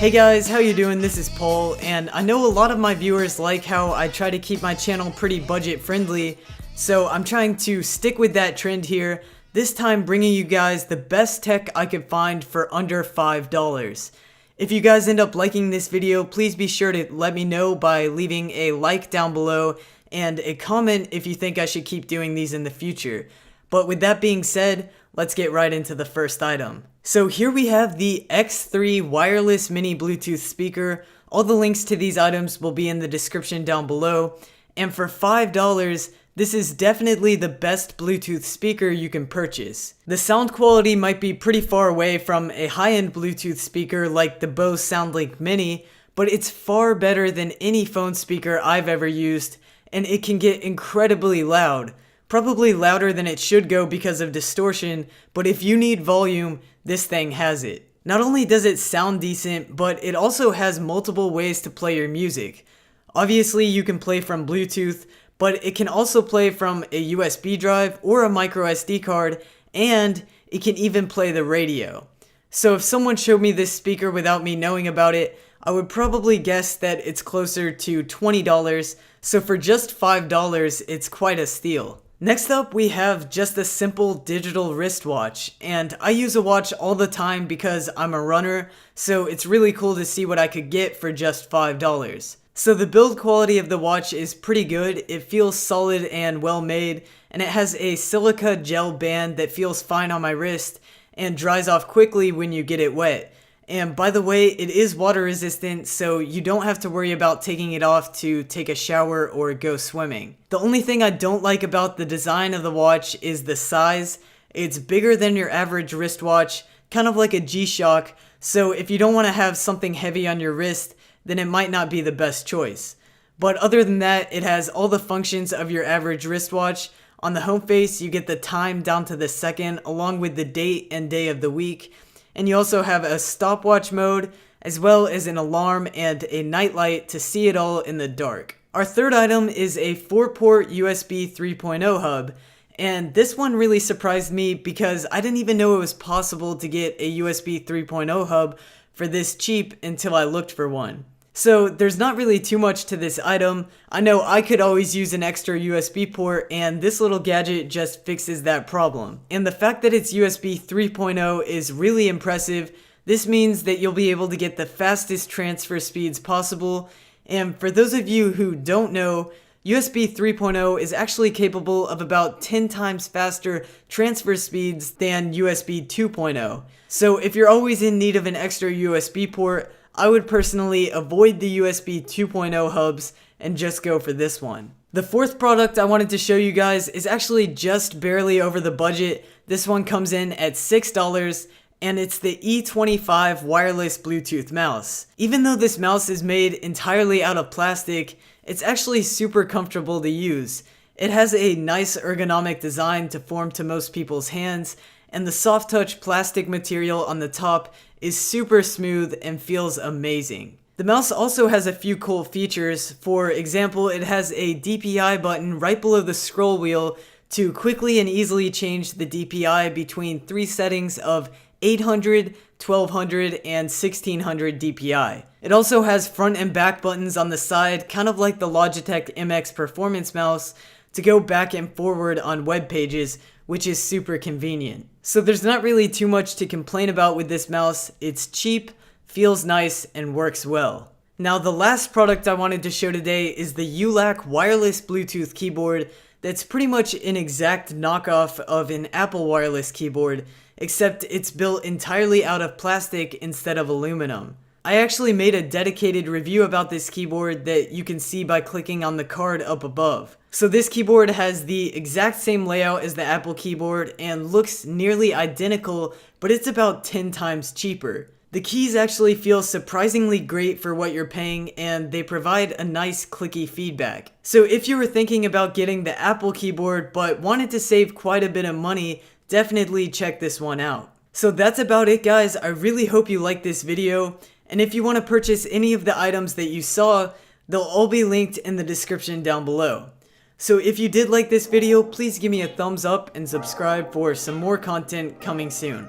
Hey guys, how you doing? This is Paul, and I know a lot of my viewers like how I try to keep my channel pretty budget friendly, so I'm trying to stick with that trend here, this time bringing you guys the best tech I could find for under $5. If you guys end up liking this video, please be sure to let me know by leaving a like down below and a comment if you think I should keep doing these in the future. But with that being said, let's get right into the first item. So here we have the X3 wireless mini Bluetooth speaker. All the links to these items will be in the description down below. And for $5, this is definitely the best Bluetooth speaker you can purchase. The sound quality might be pretty far away from a high-end Bluetooth speaker like the Bose SoundLink Mini, but it's far better than any phone speaker I've ever used, and it can get incredibly loud. Probably louder than it should go because of distortion, but if you need volume, this thing has it. Not only does it sound decent, but it also has multiple ways to play your music. Obviously, you can play from Bluetooth, but it can also play from a USB drive or a micro SD card, and it can even play the radio. So if someone showed me this speaker without me knowing about it, I would probably guess that it's closer to $20, so for just $5, it's quite a steal. Next up, we have just a simple digital wristwatch, and I use a watch all the time because I'm a runner, so it's really cool to see what I could get for just $5. So the build quality of the watch is pretty good, it feels solid and well made, and it has a silica gel band that feels fine on my wrist and dries off quickly when you get it wet. And by the way, it is water resistant, so you don't have to worry about taking it off to take a shower or go swimming. The only thing I don't like about the design of the watch is the size. It's bigger than your average wristwatch, kind of like a G-Shock, so if you don't want to have something heavy on your wrist, then it might not be the best choice. But other than that, it has all the functions of your average wristwatch. On the home face, you get the time down to the second, along with the date and day of the week. And you also have a stopwatch mode, as well as an alarm and a nightlight to see it all in the dark. Our third item is a 4-port USB 3.0 hub, and this one really surprised me because I didn't even know it was possible to get a USB 3.0 hub for this cheap until I looked for one. So there's not really too much to this item. I know I could always use an extra USB port, and this little gadget just fixes that problem. And the fact that it's USB 3.0 is really impressive. This means that you'll be able to get the fastest transfer speeds possible. And for those of you who don't know, USB 3.0 is actually capable of about 10 times faster transfer speeds than USB 2.0. So if you're always in need of an extra USB port, I would personally avoid the USB 2.0 hubs and just go for this one. The fourth product I wanted to show you guys is actually just barely over the budget. This one comes in at $6, and it's the E25 wireless Bluetooth mouse. Even though this mouse is made entirely out of plastic, it's actually super comfortable to use. It has a nice ergonomic design to form to most people's hands, and the soft touch plastic material on the top is super smooth and feels amazing. The mouse also has a few cool features. For example, it has a DPI button right below the scroll wheel to quickly and easily change the DPI between three settings of 800, 1200, and 1600 DPI. It also has front and back buttons on the side, kind of like the Logitech MX Performance mouse, to go back and forward on web pages, which is super convenient. So there's not really too much to complain about with this mouse. It's cheap, feels nice, and works well. Now the last product I wanted to show today is the ULAC wireless Bluetooth keyboard that's pretty much an exact knockoff of an Apple wireless keyboard, except it's built entirely out of plastic instead of aluminum. I actually made a dedicated review about this keyboard that you can see by clicking on the card up above. So this keyboard has the exact same layout as the Apple keyboard and looks nearly identical, but it's about 10 times cheaper. The keys actually feel surprisingly great for what you're paying, and they provide a nice clicky feedback. So if you were thinking about getting the Apple keyboard but wanted to save quite a bit of money, definitely check this one out. So that's about it, guys. I really hope you liked this video. And if you want to purchase any of the items that you saw, they'll all be linked in the description down below. So if you did like this video, please give me a thumbs up and subscribe for some more content coming soon.